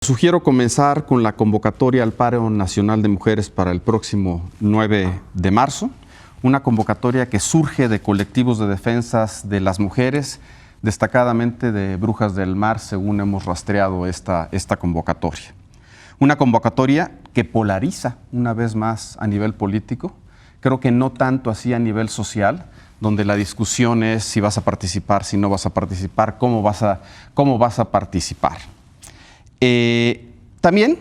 Sugiero comenzar con la convocatoria al paro nacional de mujeres para el próximo 9 de marzo, una convocatoria que surge de colectivos de defensas de las mujeres, destacadamente de Brujas del Mar, según hemos rastreado esta convocatoria. Una convocatoria que polariza una vez más a nivel político, creo que no tanto así a nivel social, donde la discusión es si vas a participar, si no vas a participar, cómo vas a participar. También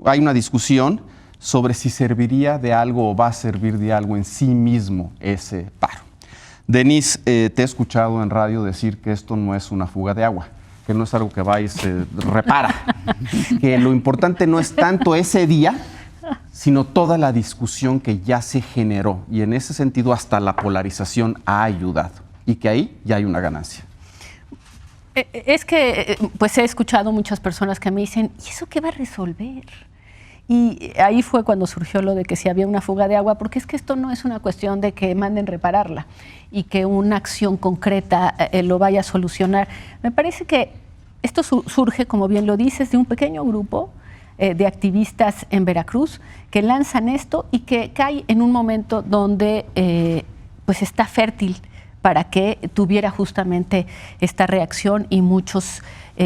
hay una discusión sobre si serviría de algo o va a servir de algo en sí mismo ese paro. Denise, te he escuchado en radio decir que esto no es una fuga de agua, que no es algo que va y se repara, que lo importante no es tanto ese día, sino toda la discusión que ya se generó, y en ese sentido hasta la polarización ha ayudado, y que ahí ya hay una ganancia. Es que pues he escuchado muchas personas que me dicen, ¿y eso qué va a resolver? Y ahí fue cuando surgió lo de que si había una fuga de agua, porque es que esto no es una cuestión de que manden repararla y que una acción concreta lo vaya a solucionar. Me parece que esto surge, como bien lo dices, de un pequeño grupo de activistas en Veracruz que lanzan esto y que cae en un momento donde pues está fértil para que tuviera justamente esta reacción y muchos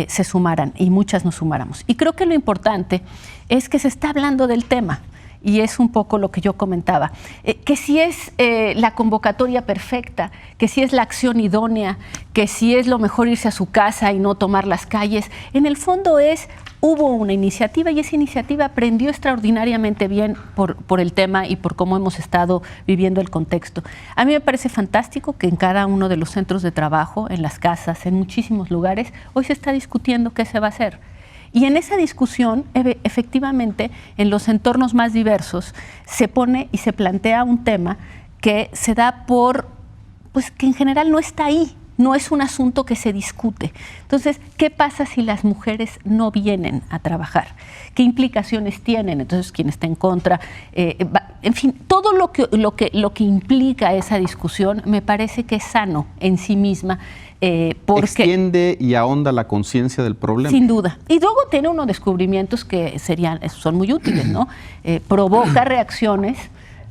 se sumaran y muchas nos sumáramos. Y creo que lo importante es que se está hablando del tema, y es un poco lo que yo comentaba, que si es la convocatoria perfecta, que si es la acción idónea, que si es lo mejor irse a su casa y no tomar las calles, en el fondo hubo una iniciativa y esa iniciativa prendió extraordinariamente bien por el tema y por cómo hemos estado viviendo el contexto. A mí me parece fantástico que en cada uno de los centros de trabajo, en las casas, en muchísimos lugares, hoy se está discutiendo qué se va a hacer. Y en esa discusión, efectivamente, en los entornos más diversos, se pone y se plantea un tema que se da pues que en general no está ahí. No es un asunto que se discute. Entonces, ¿qué pasa si las mujeres no vienen a trabajar? ¿Qué implicaciones tienen? Entonces, ¿quién está en contra? En fin, todo lo que implica esa discusión me parece que es sano en sí misma. Porque extiende y ahonda la conciencia del problema. Sin duda. Y luego tiene unos descubrimientos que son muy útiles, ¿no? Provoca reacciones.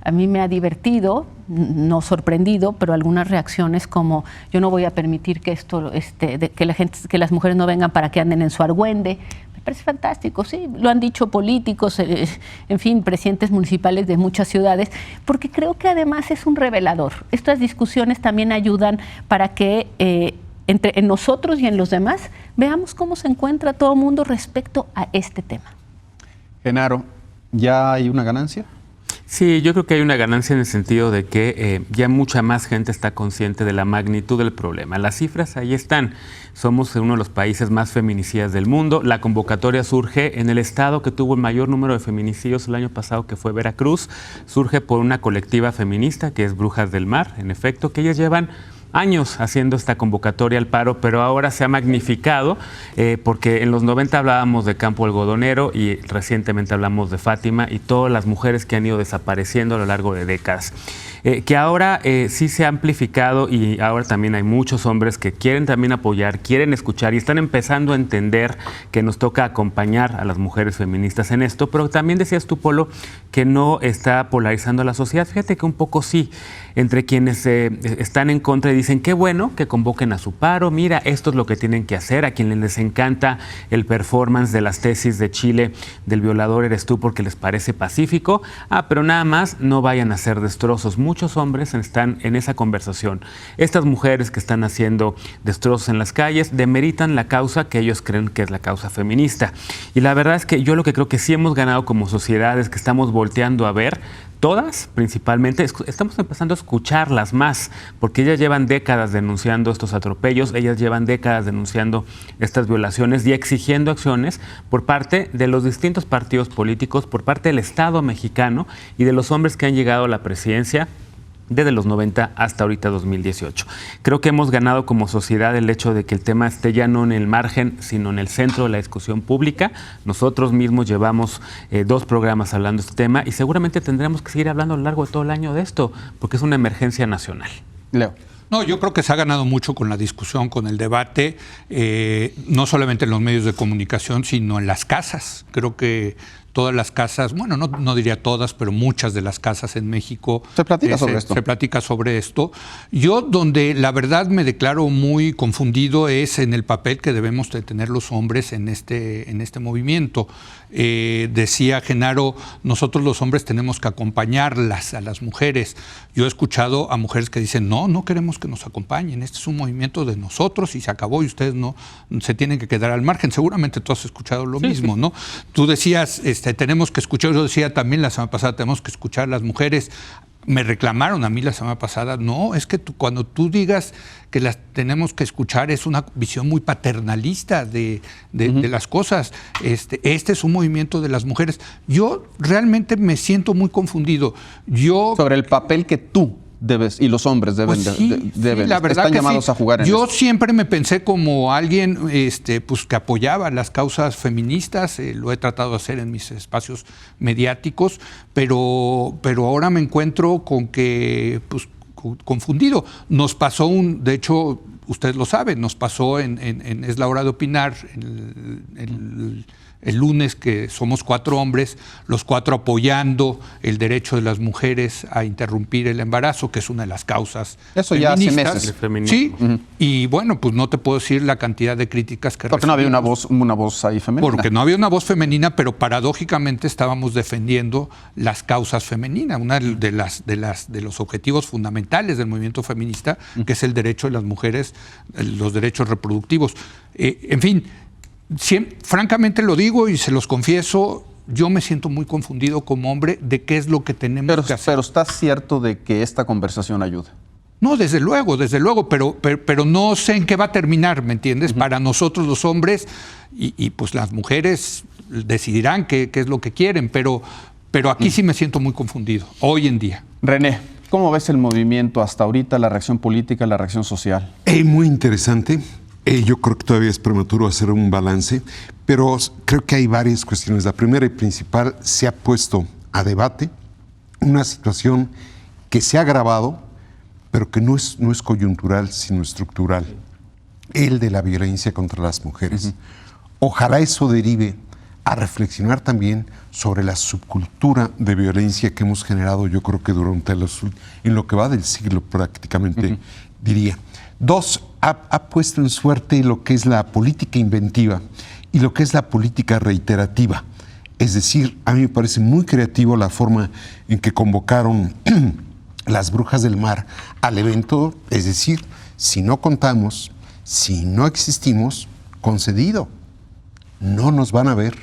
A mí me ha divertido, no sorprendido, pero algunas reacciones como yo no voy a permitir que que las mujeres no vengan para que anden en su argüende. Me parece fantástico, sí, lo han dicho políticos, en fin, presidentes municipales de muchas ciudades, porque creo que además es un revelador. Estas discusiones también ayudan para que en nosotros y en los demás veamos cómo se encuentra todo el mundo respecto a este tema. Genaro, ¿ya hay una ganancia? Sí, yo creo que hay una ganancia en el sentido de que ya mucha más gente está consciente de la magnitud del problema. Las cifras ahí están. Somos uno de los países más feminicidas del mundo. La convocatoria surge en el estado que tuvo el mayor número de feminicidios el año pasado, que fue Veracruz. Surge por una colectiva feminista que es Brujas del Mar, en efecto, que ellas llevan años haciendo esta convocatoria al paro, pero ahora se ha magnificado porque en los 90 hablábamos de Campo Algodonero y recientemente hablamos de Fátima y todas las mujeres que han ido desapareciendo a lo largo de décadas. Que ahora sí se ha amplificado y ahora también hay muchos hombres que quieren también apoyar, quieren escuchar y están empezando a entender que nos toca acompañar a las mujeres feministas en esto, pero también decías tú, Polo, que no está polarizando a la sociedad. Fíjate que un poco sí, entre quienes están en contra y dicen qué bueno que convoquen a su paro, mira, esto es lo que tienen que hacer, a quienes les encanta el performance de las tesis de Chile del violador eres tú porque les parece pacífico, pero nada más no vayan a hacer destrozos. Muchos hombres están en esa conversación. Estas mujeres que están haciendo destrozos en las calles demeritan la causa que ellos creen que es la causa feminista. Y la verdad es que yo lo que creo que sí hemos ganado como sociedad es que estamos volteando a ver todas, principalmente, estamos empezando a escucharlas más, porque ellas llevan décadas denunciando estos atropellos, ellas llevan décadas denunciando estas violaciones y exigiendo acciones por parte de los distintos partidos políticos, por parte del Estado mexicano y de los hombres que han llegado a la presidencia desde los 90 hasta ahorita 2018. Creo que hemos ganado como sociedad el hecho de que el tema esté ya no en el margen, sino en el centro de la discusión pública. Nosotros mismos llevamos 2 programas hablando de este tema y seguramente tendremos que seguir hablando a lo largo de todo el año de esto, porque es una emergencia nacional. Leo. No, yo creo que se ha ganado mucho con la discusión, con el debate, no solamente en los medios de comunicación, sino en las casas. Creo que todas las casas, bueno, no diría todas, pero muchas de las casas en México se platica sobre esto. Se platica sobre esto. Yo donde la verdad me declaro muy confundido es en el papel que debemos de tener los hombres en este movimiento. Decía Genaro, nosotros los hombres tenemos que acompañarlas a las mujeres. Yo he escuchado a mujeres que dicen, no queremos que nos acompañen, este es un movimiento de nosotros y se acabó y ustedes no se tienen que quedar al margen. Seguramente tú has escuchado lo mismo, ¿no? Tú decías, tenemos que escuchar, yo decía también la semana pasada, tenemos que escuchar a las mujeres. Me reclamaron a mí la semana pasada, no, es que cuando tú digas que las tenemos que escuchar es una visión muy paternalista de las cosas. Este es un movimiento de las mujeres. Yo realmente me siento muy confundido. Sobre el papel que tú debes y los hombres deben, la verdad están llamados a jugar en yo esto. Siempre me pensé como alguien pues, que apoyaba las causas feministas, lo he tratado de hacer en mis espacios mediáticos, pero ahora me encuentro con que pues, confundido. Nos pasó de hecho, ustedes lo saben, nos pasó en Es la Hora de Opinar, el lunes, que somos 4 hombres, los 4 apoyando el derecho de las mujeres a interrumpir el embarazo, que es una de las causas Eso feministas. Ya hace meses. Sí, y bueno, pues no te puedo decir la cantidad de críticas que Porque no había una voz ahí femenina. Porque no había una voz femenina, pero paradójicamente estábamos defendiendo las causas femeninas, una de los objetivos fundamentales del movimiento feminista, que es el derecho de las mujeres, los derechos reproductivos. En fin, francamente lo digo y se los confieso, yo me siento muy confundido como hombre de qué es lo que tenemos que hacer. Pero ¿estás cierto de que esta conversación ayuda? No, desde luego, pero no sé en qué va a terminar, ¿me entiendes? Para nosotros los hombres y pues las mujeres decidirán qué es lo que quieren, pero aquí sí me siento muy confundido, hoy en día. René, ¿cómo ves el movimiento hasta ahorita, la reacción política, la reacción social? Muy interesante. Yo creo que todavía es prematuro hacer un balance, pero creo que hay varias cuestiones. La primera y principal, se ha puesto a debate una situación que se ha agravado, pero que no es coyuntural, sino estructural. El de la violencia contra las mujeres. Ojalá eso derive a reflexionar también sobre la subcultura de violencia que hemos generado, yo creo que durante en lo que va del siglo prácticamente, diría. 2, ha puesto en suerte lo que es la política inventiva y lo que es la política reiterativa. Es decir, a mí me parece muy creativo la forma en que convocaron las Brujas del Mar al evento, es decir, si no contamos, si no existimos, concedido, no nos van a ver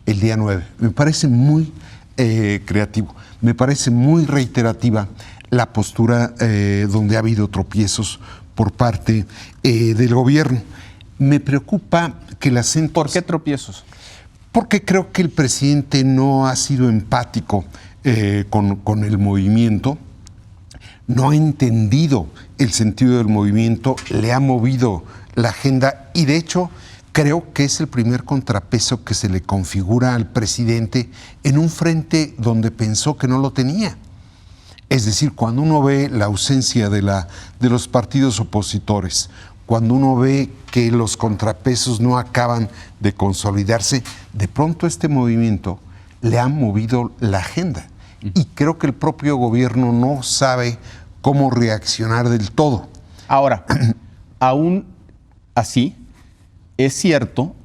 el día 9. Me parece muy creativo, me parece muy reiterativa la postura donde ha habido tropiezos por parte del gobierno. Me preocupa que el acento... ¿Por qué tropiezos? Porque creo que el presidente no ha sido empático con el movimiento, no ha entendido el sentido del movimiento, le ha movido la agenda y de hecho creo que es el primer contrapeso que se le configura al presidente en un frente donde pensó que no lo tenía. Es decir, cuando uno ve la ausencia de los partidos opositores, cuando uno ve que los contrapesos no acaban de consolidarse, de pronto este movimiento le ha movido la agenda. Y creo que el propio gobierno no sabe cómo reaccionar del todo. Ahora, aún así, es cierto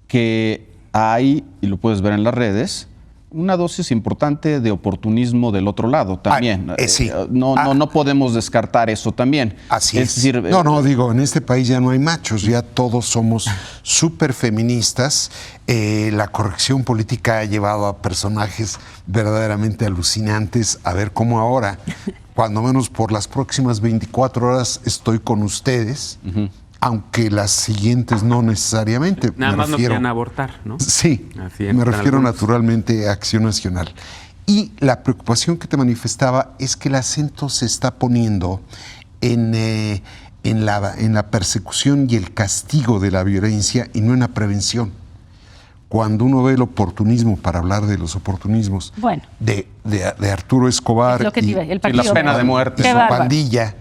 que hay, y lo puedes ver en las redes, una dosis importante de oportunismo del otro lado también. Sí. No podemos descartar eso también. Así es. Decir, digo, en este país ya no hay machos, ya todos somos súper feministas. La corrección política ha llevado a personajes verdaderamente alucinantes. A ver cómo ahora, cuando menos por las próximas 24 horas, estoy con ustedes. Aunque las siguientes no necesariamente. Nada más no quieren abortar, ¿no? Sí, me refiero naturalmente a Acción Nacional. Y la preocupación que te manifestaba es que el acento se está poniendo en la persecución y el castigo de la violencia y no en la prevención. Cuando uno ve el oportunismo, para hablar de los oportunismos, de Arturo Escobar y la pena de muerte, su pandilla,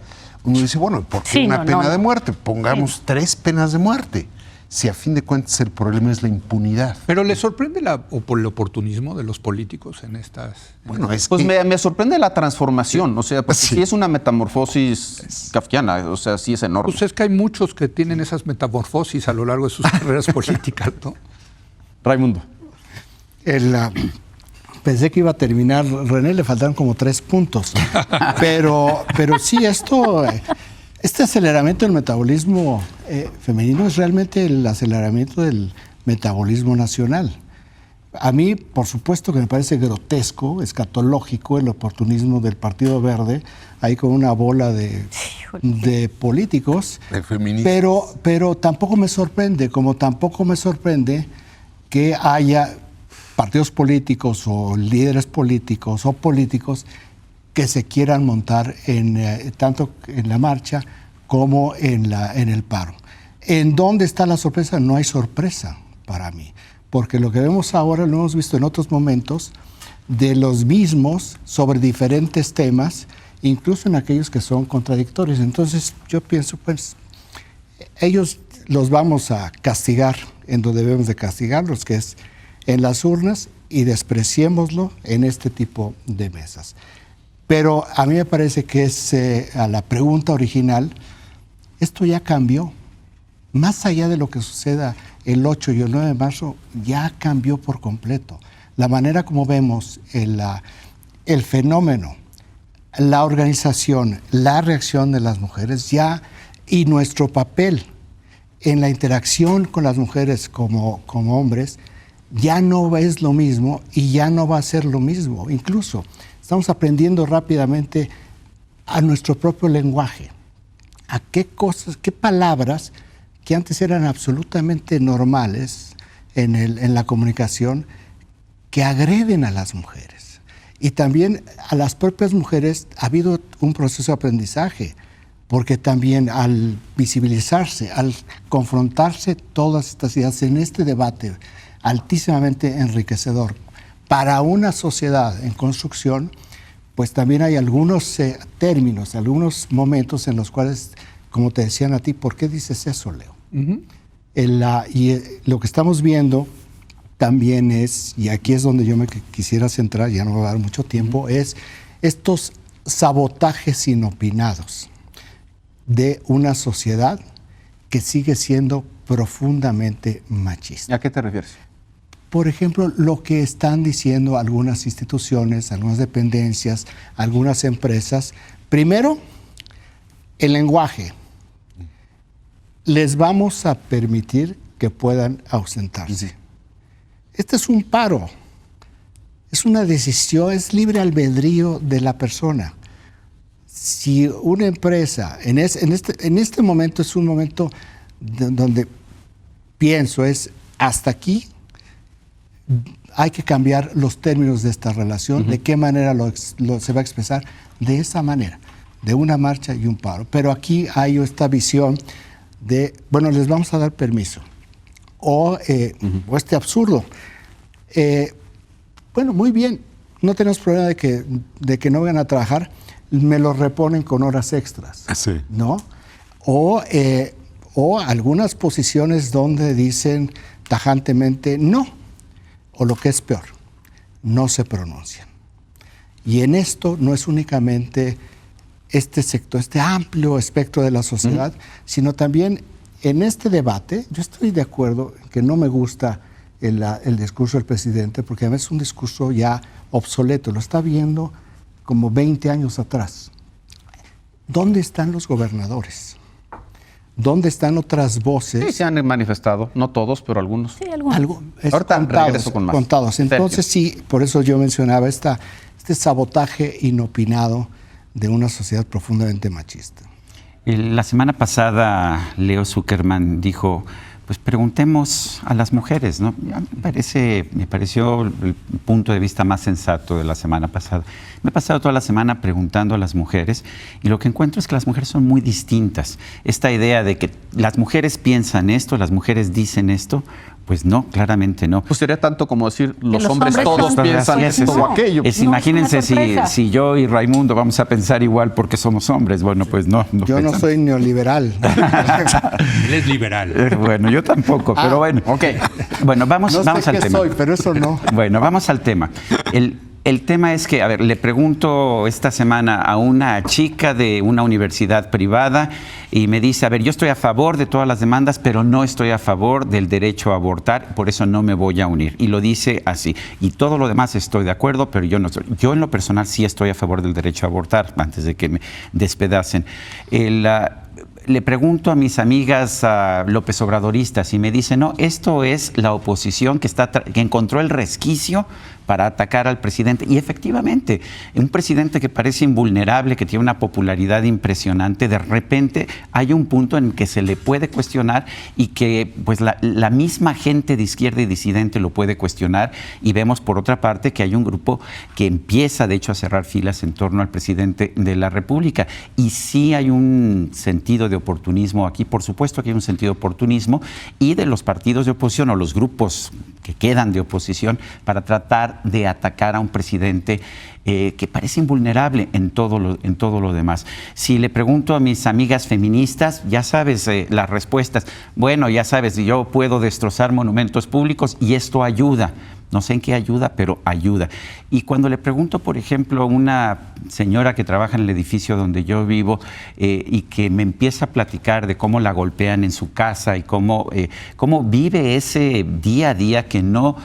Uno dice, bueno, ¿por qué Sí, una no, pena no. de muerte? Pongamos 3 penas de muerte. Si a fin de cuentas el problema es la impunidad. ¿Pero le sorprende el oportunismo de los políticos en estas? Bueno, es Pues que me sorprende la transformación, o sea, porque Sí. sí es una metamorfosis kafkiana, o sea, sí es enorme. Pues es que hay muchos que tienen esas metamorfosis a lo largo de sus carreras políticas, ¿no? Raimundo. Pensé que iba a terminar, René, le faltaron como 3 puntos. Pero sí, este aceleramiento del metabolismo femenino es realmente el aceleramiento del metabolismo nacional. A mí, por supuesto que me parece grotesco, escatológico el oportunismo del Partido Verde, ahí con una bola de políticos. De feministas. Pero tampoco me sorprende, como tampoco me sorprende que haya partidos políticos o líderes políticos o políticos que se quieran montar tanto en la marcha como en el paro. ¿En dónde está la sorpresa? No hay sorpresa para mí, porque lo que vemos ahora lo hemos visto en otros momentos de los mismos sobre diferentes temas, incluso en aquellos que son contradictorios. Entonces yo pienso, pues, ellos los vamos a castigar en donde debemos de castigarlos, que es en las urnas, y despreciémoslo en este tipo de mesas. Pero a mí me parece que a la pregunta original, esto ya cambió. Más allá de lo que suceda el 8 y el 9 de marzo, ya cambió por completo. La manera como vemos el fenómeno, la organización, la reacción de las mujeres y nuestro papel en la interacción con las mujeres como hombres, ya no es lo mismo y ya no va a ser lo mismo. Incluso estamos aprendiendo rápidamente a nuestro propio lenguaje, a qué cosas, qué palabras que antes eran absolutamente normales en la comunicación, que agreden a las mujeres. Y también a las propias mujeres ha habido un proceso de aprendizaje, porque también al visibilizarse, al confrontarse todas estas ideas en este debate altísimamente enriquecedor para una sociedad en construcción, pues también hay algunos términos, algunos momentos en los cuales, como te decían a ti, ¿por qué dices eso, Leo? Uh-huh. Lo que estamos viendo también es, y aquí es donde yo me quisiera centrar, ya no va a dar mucho tiempo, es estos sabotajes inopinados de una sociedad que sigue siendo profundamente machista. ¿A qué te refieres? Por ejemplo, lo que están diciendo algunas instituciones, algunas dependencias, algunas empresas. Primero, el lenguaje. Les vamos a permitir que puedan ausentarse. Sí. Este es un paro. Es una decisión, es libre albedrío de la persona. Si una empresa, en este momento es un momento donde pienso es hasta aquí, hay que cambiar los términos de esta relación, uh-huh. De qué manera se va a expresar, de esa manera, de una marcha y un paro. Pero aquí hay esta visión de, bueno, les vamos a dar permiso, o este absurdo. Bueno, muy bien, no tenemos problema de que no vengan a trabajar, me lo reponen con horas extras, sí. ¿no? O algunas posiciones donde dicen tajantemente no, o lo que es peor, no se pronuncian. Y en esto no es únicamente este sector, este amplio espectro de la sociedad, sino también en este debate. Yo estoy de acuerdo en que no me gusta el discurso del presidente, porque a veces es un discurso ya obsoleto, lo está viendo como 20 años atrás. ¿Dónde están los gobernadores? ¿Dónde están otras voces? Sí, se han manifestado, no todos, pero algunos. Sí, algunos. Ahorita regreso con más. Contados. Entonces sí, por eso yo mencionaba este sabotaje inopinado de una sociedad profundamente machista. La semana pasada Leo Zuckerman dijo, pues preguntemos a las mujeres, ¿no? Me pareció el punto de vista más sensato de la semana pasada. Me he pasado toda la semana preguntando a las mujeres y lo que encuentro es que las mujeres son muy distintas. Esta idea de que las mujeres piensan esto, las mujeres dicen esto, Pues no, claramente no. Pues sería tanto como decir, los los hombres hombres todos son- piensan Así esto es. o aquello. Es, No, imagínense es una sorpresa. si yo y Raimundo vamos a pensar igual porque somos hombres. Bueno, pues no. Yo no pensamos. soy neoliberal. Él es liberal. Bueno, yo tampoco, pero bueno. ok. Bueno, vamos No al sé qué tema. soy, pero eso no. Bueno, vamos al tema. El tema es que, a ver, le pregunto esta semana a una chica de una universidad privada y me dice, a ver, yo estoy a favor de todas las demandas, pero no estoy a favor del derecho a abortar, por eso no me voy a unir. Y lo dice así. Y todo lo demás estoy de acuerdo, pero yo no estoy. Yo en lo personal sí estoy a favor del derecho a abortar, antes de que me despedacen. Le pregunto a mis amigas López Obradoristas y me dicen, no, esto es la oposición que encontró el resquicio para atacar al presidente. Y efectivamente, un presidente que parece invulnerable, que tiene una popularidad impresionante, de repente hay un punto en que se le puede cuestionar y que pues la misma gente de izquierda y disidente lo puede cuestionar. Y vemos por otra parte que hay un grupo que empieza de hecho a cerrar filas en torno al presidente de la República. Y sí hay un sentido de oportunismo aquí, por supuesto que hay un sentido de oportunismo y de los partidos de oposición o los grupos que quedan de oposición para tratar de atacar a un presidente que parece invulnerable en todo lo demás. Si le pregunto a mis amigas feministas, ya sabes las respuestas. Bueno, ya sabes, yo puedo destrozar monumentos públicos y esto ayuda. No sé en qué ayuda, pero ayuda. Y cuando le pregunto, por ejemplo, a una señora que trabaja en el edificio donde yo vivo y que me empieza a platicar de cómo la golpean en su casa y cómo vive ese día a día que no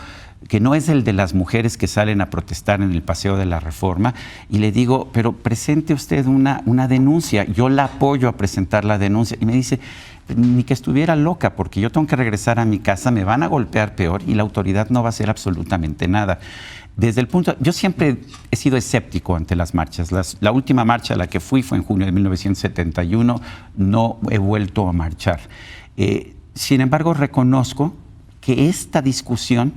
es el de las mujeres que salen a protestar en el Paseo de la Reforma, y le digo, pero presente usted una denuncia, yo la apoyo a presentar la denuncia, y me dice, ni que estuviera loca, porque yo tengo que regresar a mi casa, me van a golpear peor y la autoridad no va a hacer absolutamente nada. Yo siempre he sido escéptico ante las marchas. La última marcha a la que fui fue en junio de 1971, no he vuelto a marchar. Sin embargo, reconozco que esta discusión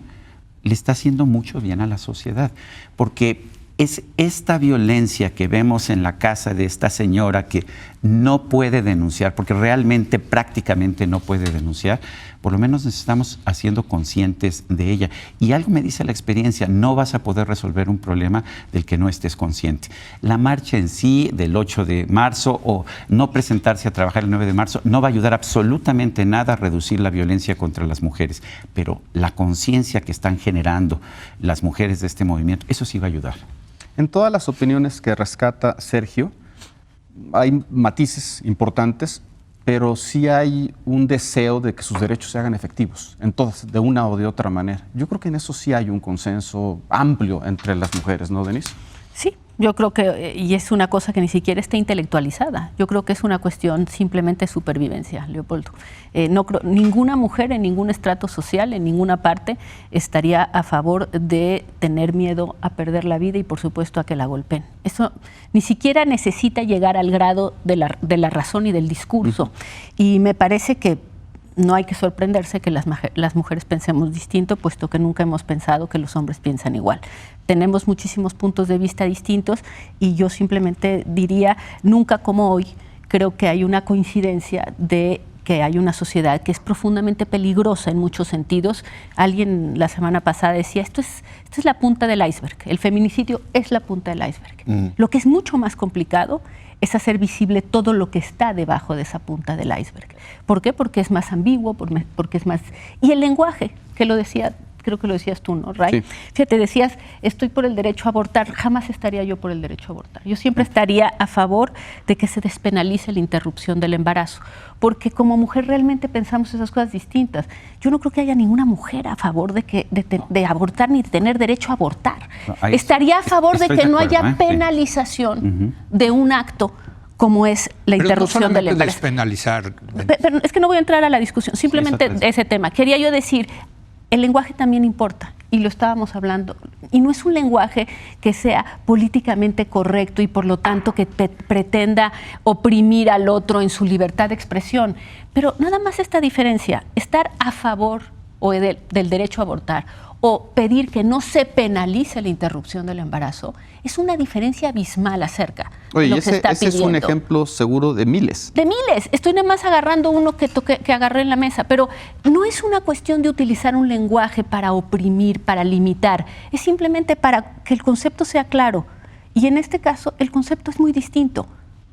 le está haciendo mucho bien a la sociedad, porque es esta violencia que vemos en la casa de esta señora que no puede denunciar, porque realmente prácticamente no puede denunciar, por lo menos nos estamos haciendo conscientes de ella. Y algo me dice la experiencia, no vas a poder resolver un problema del que no estés consciente. La marcha en sí del 8 de marzo o no presentarse a trabajar el 9 de marzo no va a ayudar absolutamente nada a reducir la violencia contra las mujeres, pero la conciencia que están generando las mujeres de este movimiento, eso sí va a ayudar. En todas las opiniones que rescata Sergio, hay matices importantes, pero sí hay un deseo de que sus derechos se hagan efectivos, en todas, de una o de otra manera. Yo creo que en eso sí hay un consenso amplio entre las mujeres, ¿no, Denise? Sí, yo creo que, y es una cosa que ni siquiera está intelectualizada, yo creo que es una cuestión simplemente de supervivencia, Leopoldo. No creo, ninguna mujer en ningún estrato social, en ninguna parte, estaría a favor de tener miedo a perder la vida y por supuesto a que la golpeen. Eso ni siquiera necesita llegar al grado de la razón y del discurso. Y me parece que no hay que sorprenderse que las mujeres pensemos distinto, puesto que nunca hemos pensado que los hombres piensan igual. Tenemos muchísimos puntos de vista distintos y yo simplemente diría, nunca como hoy, creo que hay una coincidencia de que hay una sociedad que es profundamente peligrosa en muchos sentidos. Alguien la semana pasada decía, esto es la punta del iceberg, el feminicidio es la punta del iceberg. Lo que es mucho más complicado es hacer visible todo lo que está debajo de esa punta del iceberg. ¿Por qué? Porque es más ambiguo, porque es más... Y el lenguaje, que lo decía, creo que lo decías tú, ¿no, Ray? Sí. Fíjate, decías, estoy por el derecho a abortar, jamás estaría yo por el derecho a abortar. Yo siempre estaría a favor de que se despenalice la interrupción del embarazo, porque como mujer realmente pensamos esas cosas distintas. Yo no creo que haya ninguna mujer a favor de abortar ni de tener derecho a abortar. Estaría a favor de que no haya penalización de un acto como es la interrupción del embarazo. Despenalizar. Pero es que no voy a entrar a la discusión, simplemente ese tema. Quería yo decir, el lenguaje también importa, y lo estábamos hablando, y no es un lenguaje que sea políticamente correcto y por lo tanto que pretenda oprimir al otro en su libertad de expresión, pero nada más esta diferencia, estar a favor del derecho a abortar o pedir que no se penalice la interrupción del embarazo, es una diferencia abismal acerca Oye, de lo y que se está ese es un pidiendo. ejemplo seguro de miles. De miles. Estoy nada más agarrando uno que agarré en la mesa, pero no es una cuestión de utilizar un lenguaje para oprimir, para limitar. Es simplemente para que el concepto sea claro. Y en este caso, el concepto es muy distinto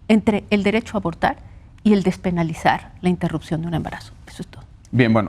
entre el derecho a abortar y el despenalizar la interrupción de un embarazo. Eso es todo. Bien, bueno.